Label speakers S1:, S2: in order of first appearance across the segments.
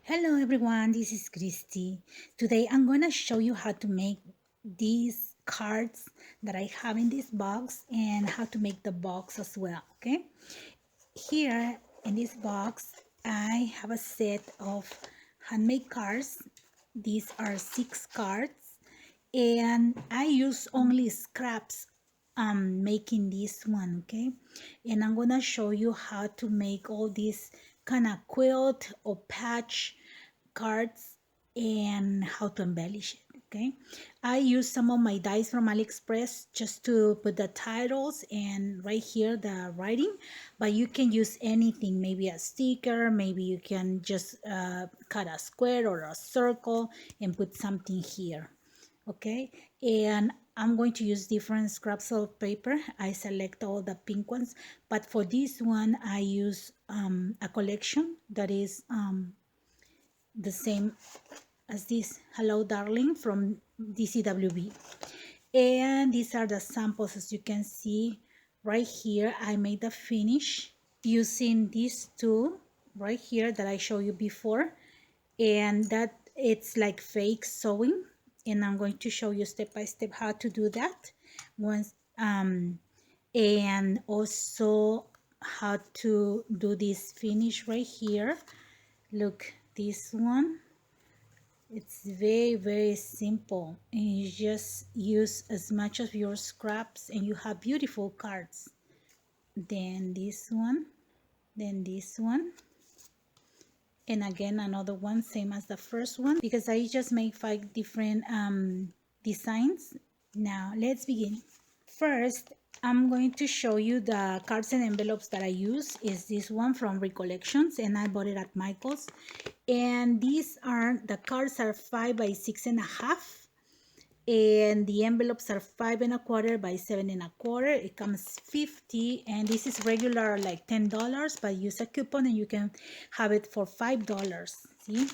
S1: Hello everyone, this is Christy. Today I'm gonna show you how to make these cards that I have in this box and how to make the box as well, okay? Here in this box, I have a set of handmade cards. These are 6 cards and I use only scraps making this one, okay? And I'm gonna show you how to make all these kind of quilt or patch cards and how to embellish it, okay? I use some of my dies from AliExpress just to put the titles and right here the writing, but you can use anything, maybe a sticker, maybe you can just cut a square or a circle and put something here, okay? And I'm going to use different scraps of paper. I select all the pink ones, but for this one I use a collection that is the same as this Hello Darling from DCWB. And these are the samples. As you can see right here, I made the finish using this tool right here that I showed you before, and that it's like fake sewing, and I'm going to show you step by step how to do that once and also how to do this finish right here. Look, this one, it's very simple, and you just use as much of your scraps and you have beautiful cards. Then this one, then this one, and again another one, same as the first one, because I just made 5 different designs. Now let's begin. First, I'm going to show you the cards and envelopes that I use. Is this one from Recollections, and I bought it at Michael's. And these are, the cards are 5 by 6.5, and the envelopes are 5 1/4 by 7 1/4. It comes 50, and this is regular like $10, but use a coupon and you can have it for $5. See?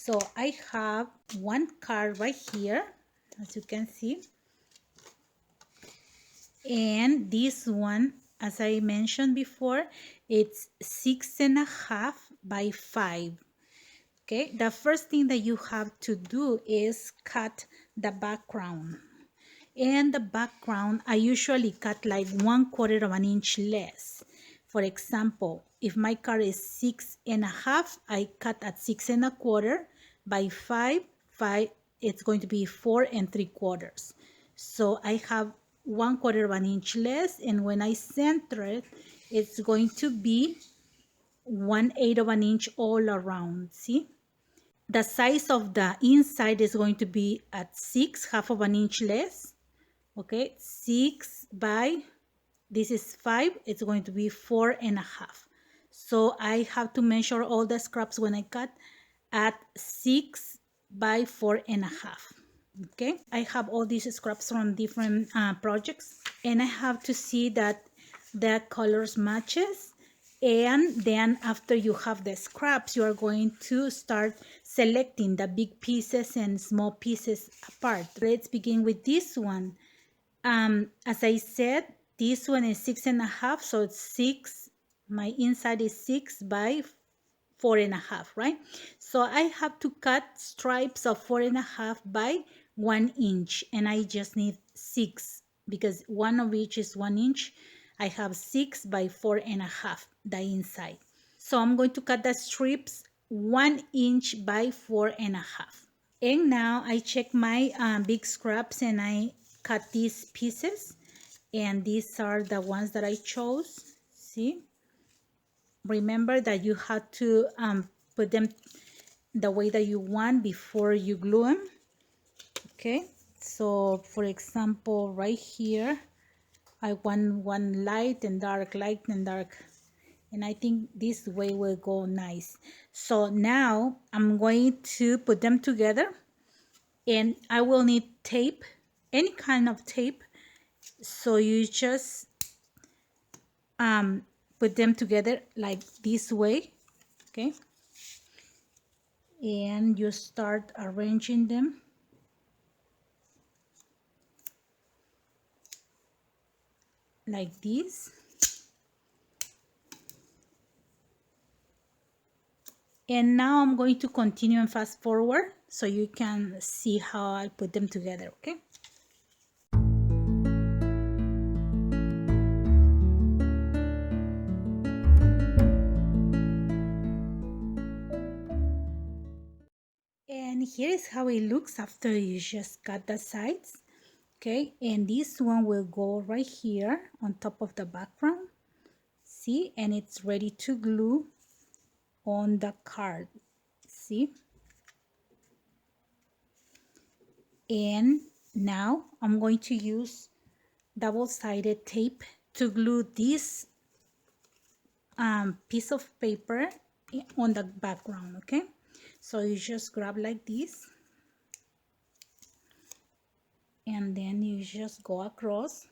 S1: So I have one card right here, as you can see. And this one, as I mentioned before, it's 6.5 by 5. Okay, the first thing that you have to do is cut the background. And the background, I usually cut like 1/4 of an inch less. For example, if my card is 6.5, I cut at 6 1/4 by 5. It's going to be 4 3/4. So I have 1/4 of an inch less, and when I center it, it's going to be 1/8 of an inch all around. See? The size of the inside is going to be at 6, half of an inch less. Okay, 6 by, this is 5, it's going to be 4.5. So I have to measure all the scraps when I cut at 6 by 4.5. Okay, I have all these scraps from different projects, and I have to see that the colors matches. And then after you have the scraps, you are going to start selecting the big pieces and small pieces apart. Let's begin with this one. As I said, this one is 6.5, so it's 6, my inside is 6 by 4.5, right? So I have to cut stripes of 4.5 by 1 inch, and I just need 6 because one of each is 1 inch. I have 6 by 4.5, the inside. So I'm going to cut the strips 1 inch by 4.5. And now I check my big scraps and I cut these pieces, and these are the ones that I chose. See, remember that you have to put them the way that you want before you glue them. Okay, so for example right here I want one light and dark, light and dark, and I think this way will go nice. So now I'm going to put them together, and I will need tape, any kind of tape. So you just put them together like this way, okay? And you start arranging them like this. And now I'm going to continue and fast forward so you can see how I put them together, okay? And here is how it looks after you just cut the sides, okay? And this one will go right here on top of the background, see? And it's ready to glue on the card, see? And now I'm going to use double-sided tape to glue this piece of paper on the background, okay? So you just grab like this and then you just go across.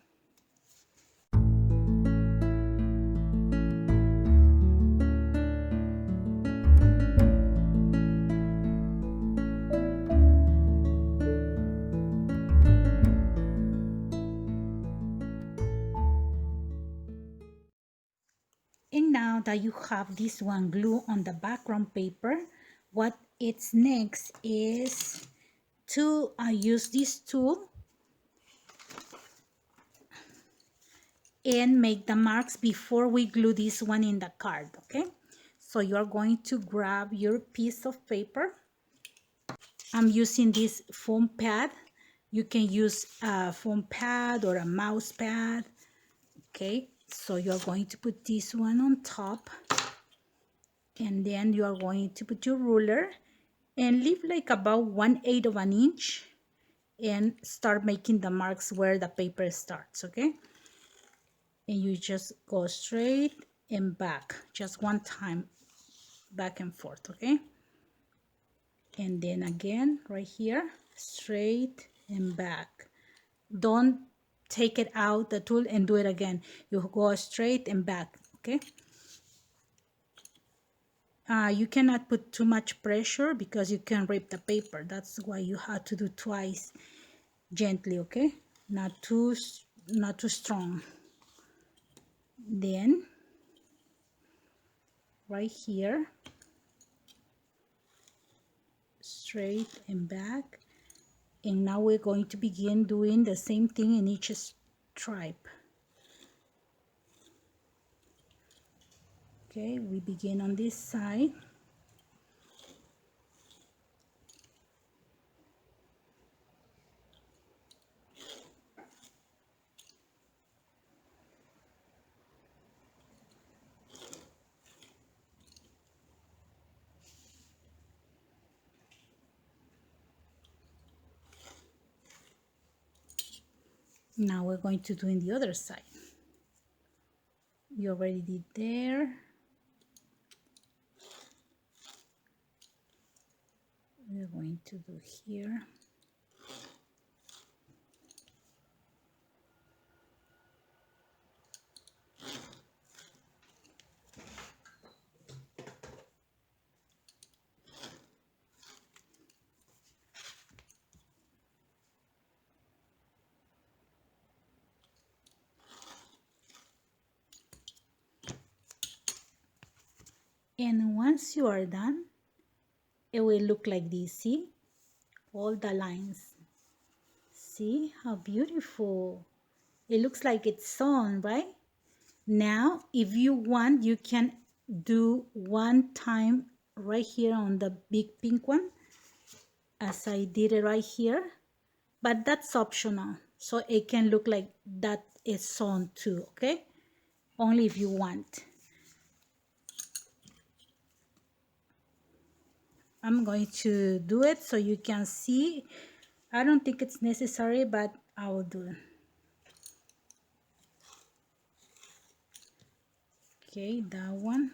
S1: And now that you have this one glue on the background paper, what it's next is to use this tool and make the marks before we glue this one in the card, okay? So you're going to grab your piece of paper. I'm using this foam pad. You can use a foam pad or a mouse pad, okay? So you're going to put this one on top, and then you are going to put your ruler and leave like about 1/8 of an inch and start making the marks where the paper starts, okay? And you just go straight and back, just one time, back and forth, okay? And then again, right here, straight and back. Don't take it out the tool and do it again. You go straight and back, okay? You cannot put too much pressure because you can rip the paper. That's why you have to do twice, gently, okay? Not too strong. Then right here, straight and back. And now we're going to begin doing the same thing in each stripe. Okay, we begin on this side. Now we're going to do in the other side. You already did there. We're going to do here. And once you are done, it will look like this, see? All the lines. See how beautiful. It looks like it's sewn, right? Now, if you want, you can do one time right here on the big pink one, as I did it right here, but that's optional. So it can look like that is sewn too, okay? Only if you want. I'm going to do it so you can see. I don't think it's necessary, but I will do it. Okay, that one.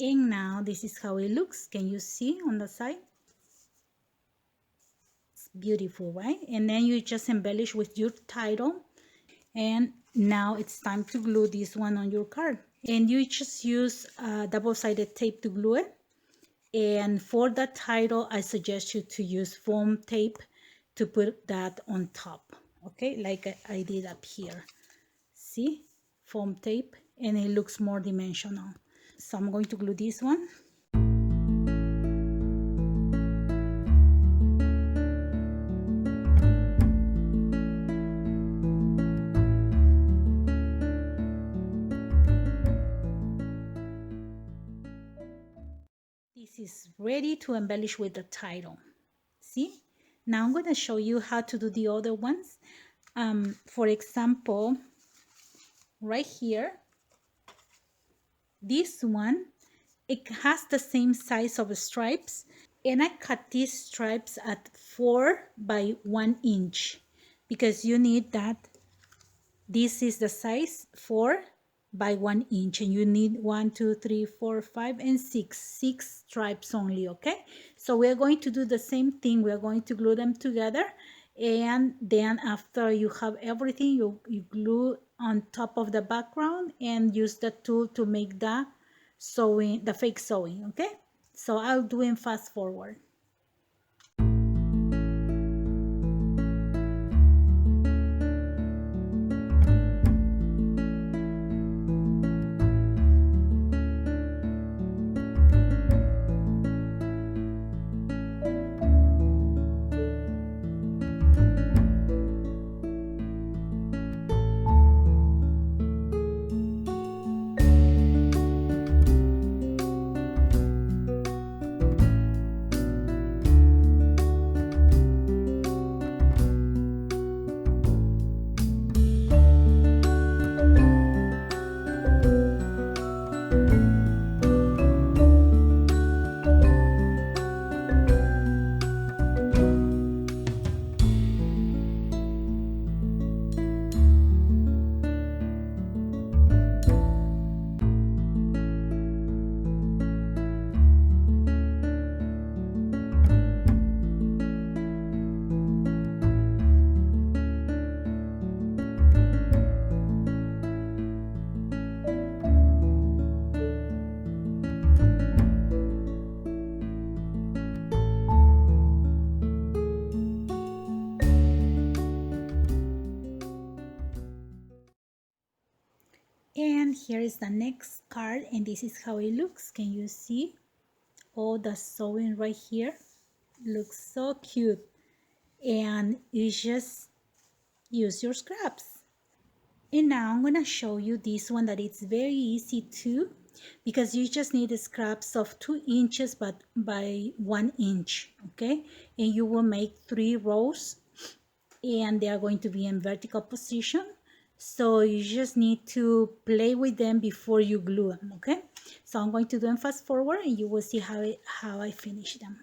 S1: And now this is how it looks. Can you see on the side? It's beautiful, right? And then you just embellish with your title. And now it's time to glue this one on your card. And you just use double-sided tape to glue it. And for the title, I suggest you to use foam tape to put that on top. Okay, like I did up here. See? Foam tape, and it looks more dimensional. So I'm going to glue this one. This is ready to embellish with the title. See? Now I'm going to show you how to do the other ones. For example, right here, this one, it has the same size of stripes, and I cut these stripes at 4 by 1 inch because you need that. This is the size 4 by 1 inch, and you need 1, 2, 3, 4, 5, and 6 stripes only. Okay, so we're going to do the same thing. We're going to glue them together, and then after you have everything, you glue on top of the background and use the tool to make the sewing, the fake sewing. Okay, so I'll do it fast forward. And here is the next card, and this is how it looks. Can you see all the sewing right here? Looks so cute. And you just use your scraps. And now I'm gonna show you this one that it's very easy too, because you just need the scraps of 2 inches but by 1 inch. Okay, and you will make 3 rows, and they are going to be in vertical position. So you just need to play with them before you glue them. Okay, so I'm going to do them fast forward, and you will see how I finish them.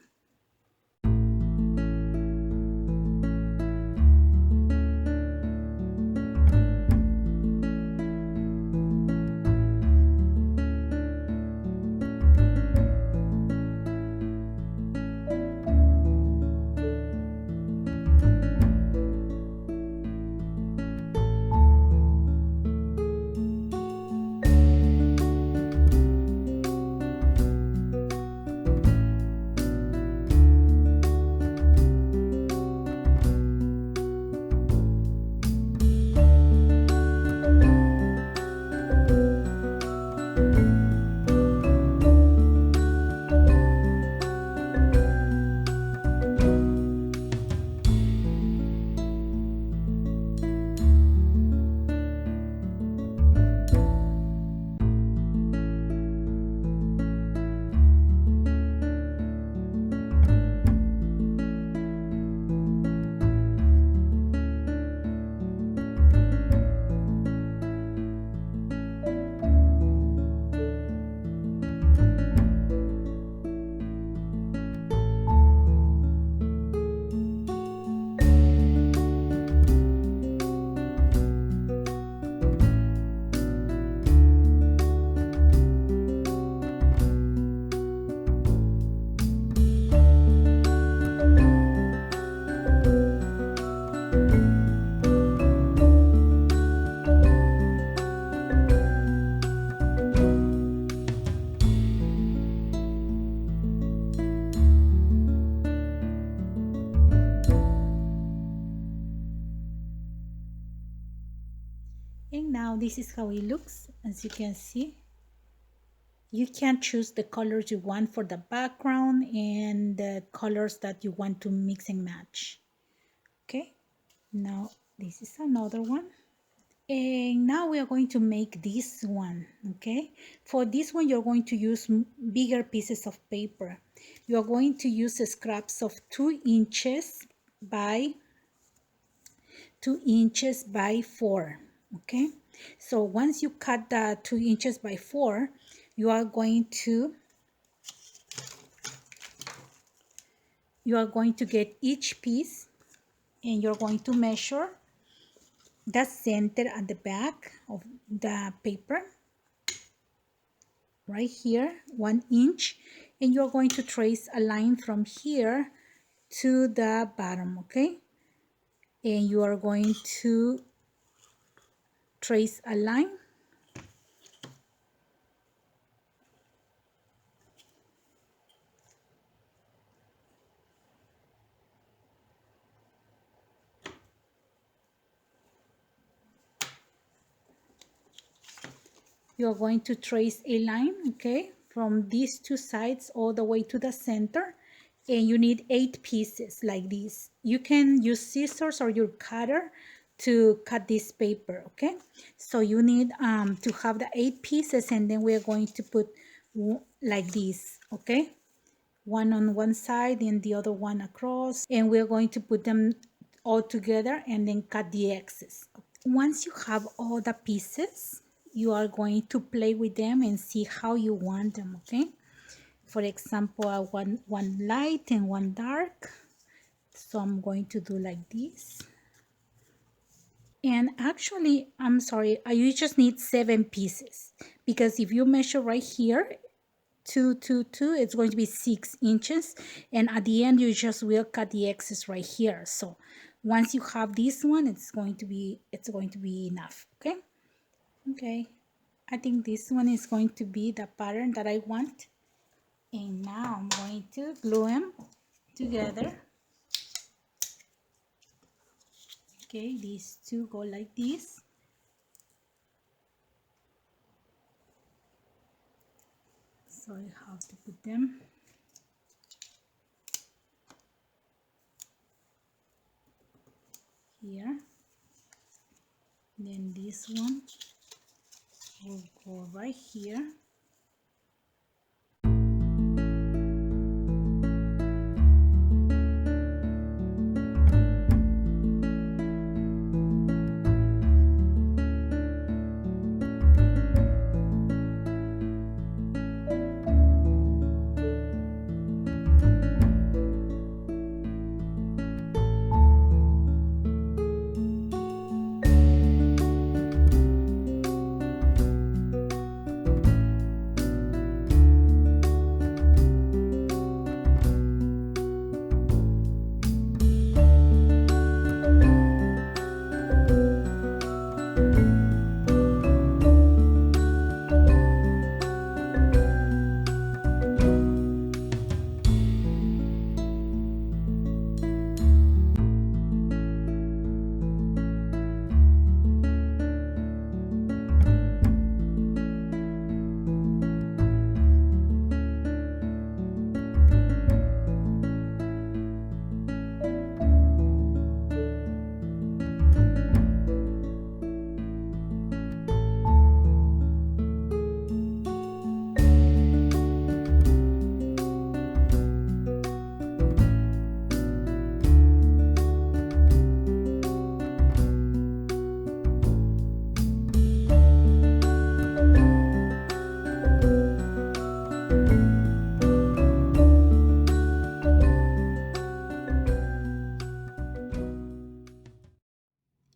S1: And now this is how it looks. As you can see, you can choose the colors you want for the background and the colors that you want to mix and match. Okay, now this is another one. And now we are going to make this one. Okay, for this one you're going to use bigger pieces of paper. You're going to use scraps of 2 inches by 4. Okay, so once you cut the 2 inches by 4, you are going to get each piece, and you're going to measure the center at the back of the paper right here, 1 inch, and you're going to trace a line from here to the bottom. Okay, and you are going to trace a line. You're going to trace a line, okay, from these 2 sides all the way to the center, and you need 8 pieces like this. You can use scissors or your cutter to cut this paper. Okay, so you need to have the 8 pieces, and then we're going to put like this. Okay, one on one side and the other one across, and we're going to put them all together and then cut the excess. Once you have all the pieces, you are going to play with them and see how you want them. Okay, for example, I want one light and one dark, so I'm going to do like this. And actually, I'm sorry, you just need 7 pieces, because if you measure right here, 2, 2, 2, it's going to be 6 inches, and at the end you just will cut the excess right here. So once you have this one, it's going to be enough. Okay, I think this one is going to be the pattern that I want, and now I'm going to glue them together. Okay, these two go like this. So I have to put them here. Then this one will go right here.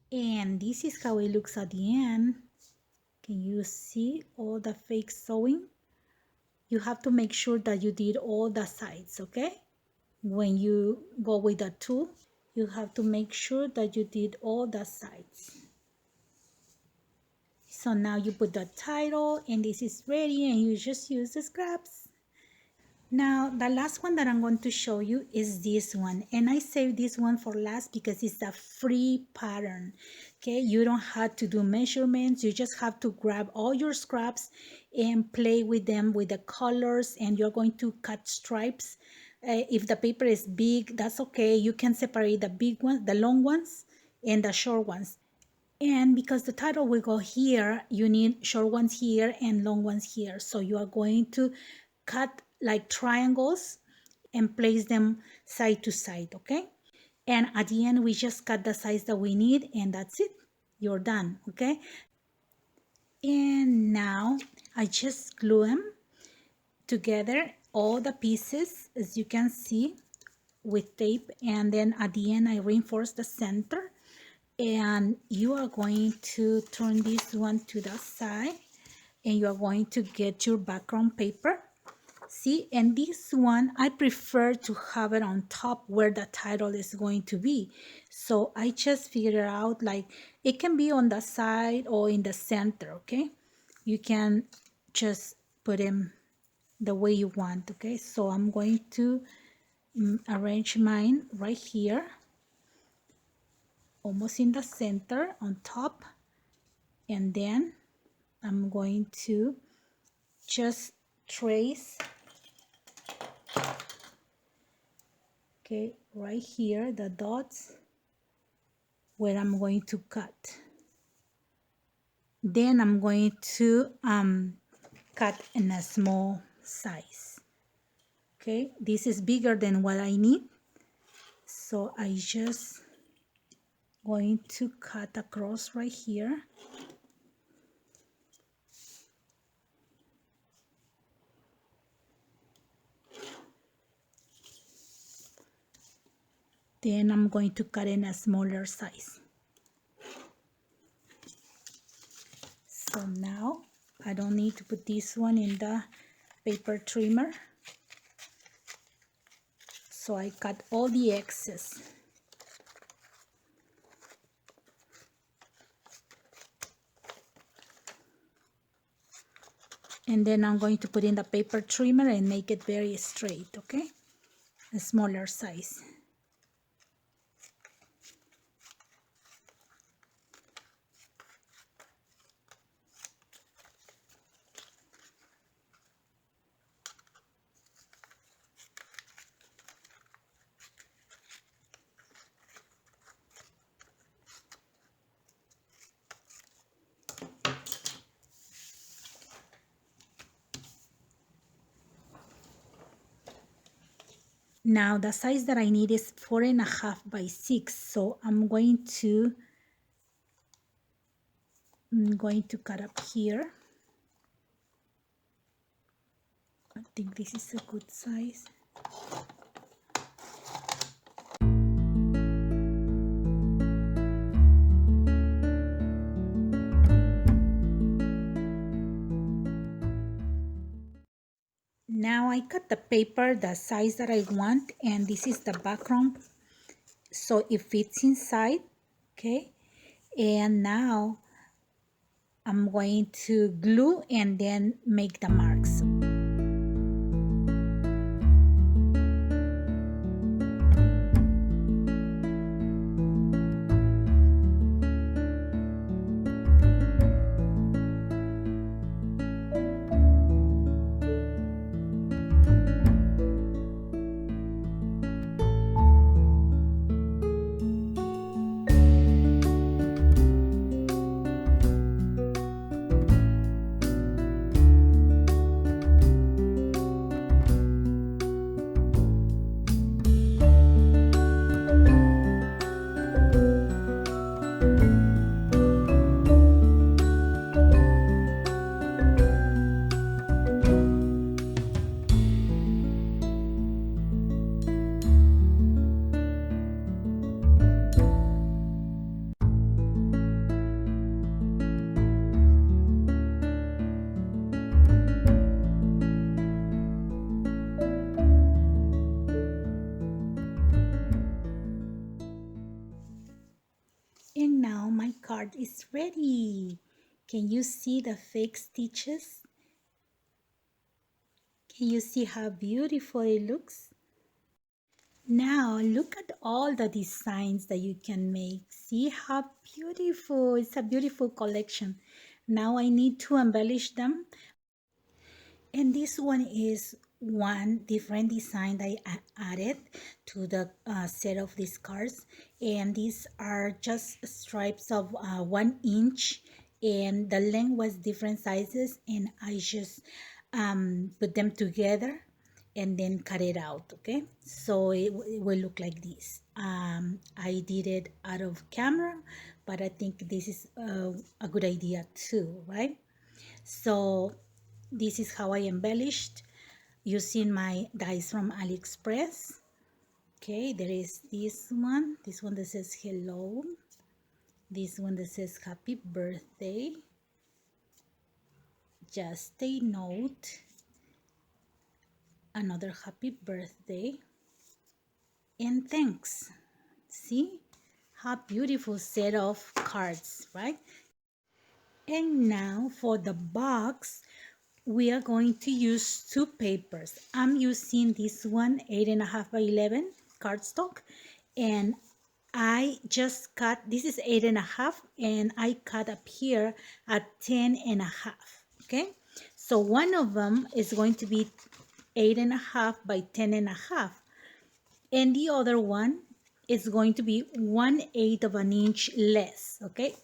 S1: And this is how it looks at the end. Can you see all the fake sewing? You have to make sure that you did all the sides. Okay, when you go with the tool, you have to make sure that you did all the sides. So now you put the title, and this is ready, and you just use the scraps. Now, the last one that I'm going to show you is this one. And I saved this one for last because it's a free pattern. Okay, you don't have to do measurements. You just have to grab all your scraps and play with them with the colors, and you're going to cut stripes. If the paper is big, that's okay. You can separate the big ones, the long ones, and the short ones. And because the title will go here, you need short ones here and long ones here. So you are going to cut like triangles and place them side to side, okay? And at the end, we just cut the size that we need, and that's it. You're done, okay? And now I just glue them together, all the pieces, as you can see, with tape. And then at the end, I reinforce the center. And you are going to turn this one to the side, and you are going to get your background paper. See, and this one, I prefer to have it on top where the title is going to be. So I just figure out, like, it can be on the side or in the center, okay? You can just put them the way you want, okay? So I'm going to arrange mine right here, almost in the center on top. And then I'm going to just trace, okay, right here, the dots where I'm going to cut. Then I'm going to cut in a small size. Okay, this is bigger than what I need. So I just going to cut across right here. Then I'm going to cut in a smaller size. So now I don't need to put this one in the paper trimmer. So I cut all the excess. And then I'm going to put in the paper trimmer and make it very straight, okay? A smaller size. Now the size that I need is 4.5 by 6. So I'm going to cut up here. I think this is a good size. Now I cut the paper the size that I want, and this is the background, so it fits inside, okay? And now I'm going to glue and then make the marks. And now my card is ready. Can you see the fake stitches? Can you see how beautiful it looks? Now look at all the designs that you can make. See how beautiful. It's a beautiful collection. Now I need to embellish them. And this one is one different design that I added to the set of these cards. And these are just stripes of 1 inch. And the length was different sizes. And I just put them together and then cut it out, okay? So it will look like this. I did it out of camera, but I think this is a good idea too, right? So this is how I embellished using my dies from AliExpress. Okay, there is this one that says hello, this one that says happy birthday, just a note, another happy birthday, and thanks. See how beautiful set of cards, right? And now for the box, we are going to use 2 papers. I'm using this one 8.5 by 11 cardstock, and I just cut, this is 8.5, and I cut up here at 10.5. Okay, so one of them is going to be 8.5 by 10.5, and the other one is going to be 1/8 of an inch less. Okay,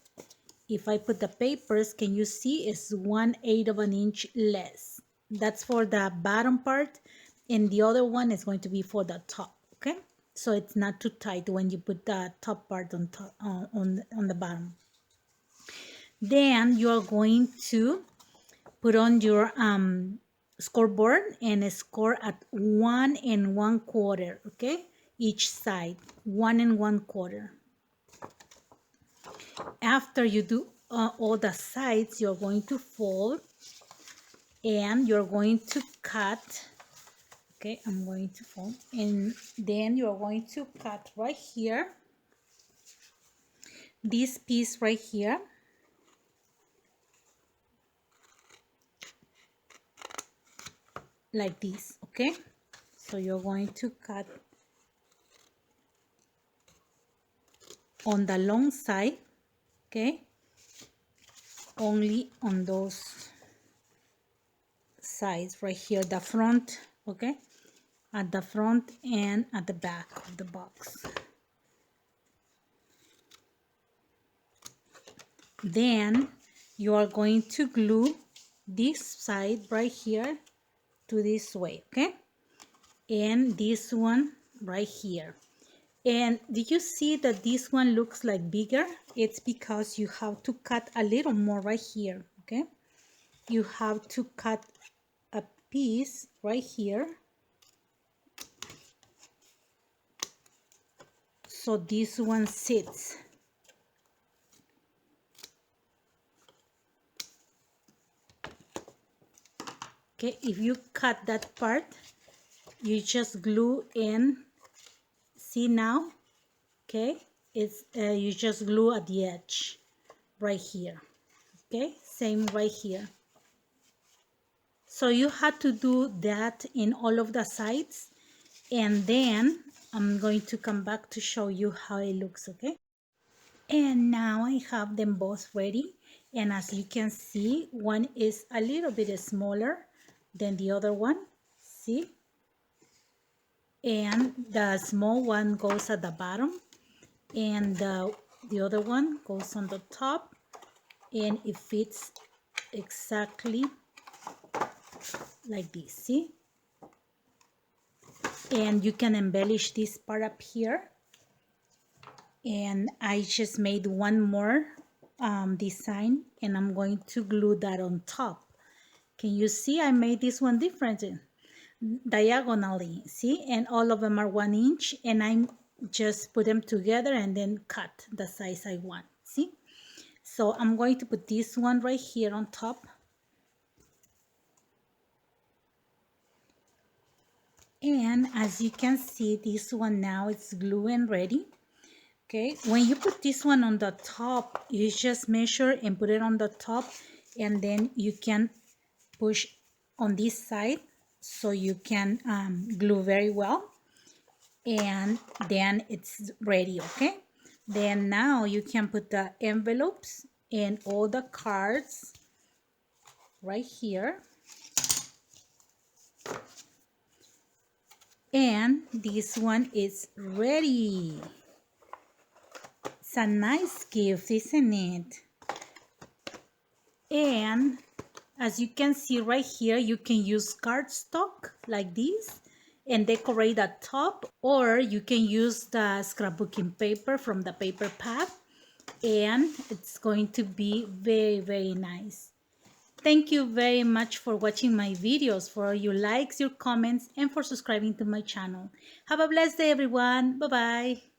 S1: if I put the papers, can you see it's 1/8 of an inch less? That's for the bottom part, and the other one is going to be for the top. Okay, so it's not too tight when you put the top part on top, on the bottom. Then you are going to put on your scoreboard and score at 1 1/4. Okay, each side 1 1/4. After you do all the sides, you're going to fold and you're going to cut. Okay, I'm going to fold, and then you're going to cut right here, this piece right here, like this. Okay, so you're going to cut on the long side. Okay, only on those sides right here, the front. Okay, at the front and at the back of the box. Then you are going to glue this side right here to this way, okay? And this one right here. And did you see that this one looks like bigger? It's because you have to cut a little more right here, okay? You have to cut a piece right here. So this one sits. Okay, if you cut that part, you just glue in. See now? Okay, it's you just glue at the edge right here. Okay, same right here. So you had to do that in all of the sides, and then I'm going to come back to show you how it looks. Okay, and now I have them both ready, and as you can see, one is a little bit smaller than the other one. See, and the small one goes at the bottom, and the other one goes on the top, and it fits exactly like this. See, and you can embellish this part up here, and I just made one more design, and I'm going to glue that on top. Can you see I made this one different diagonally? See, and all of them are 1 inch, and I just put them together and then cut the size I want. See, so I'm going to put this one right here on top, and as you can see, this one now it's glue and ready. Okay, when you put this one on the top, you just measure and put it on the top, and then you can push on this side so you can glue very well, and then it's ready. Okay, then now you can put the envelopes and all the cards right here, and this one is ready. It's a nice gift, isn't it? And as you can see right here, you can use cardstock like this and decorate the top, or you can use the scrapbooking paper from the paper pad, and it's going to be very, very nice. Thank you very much for watching my videos, for your likes, your comments, and for subscribing to my channel. Have a blessed day, everyone. Bye-bye.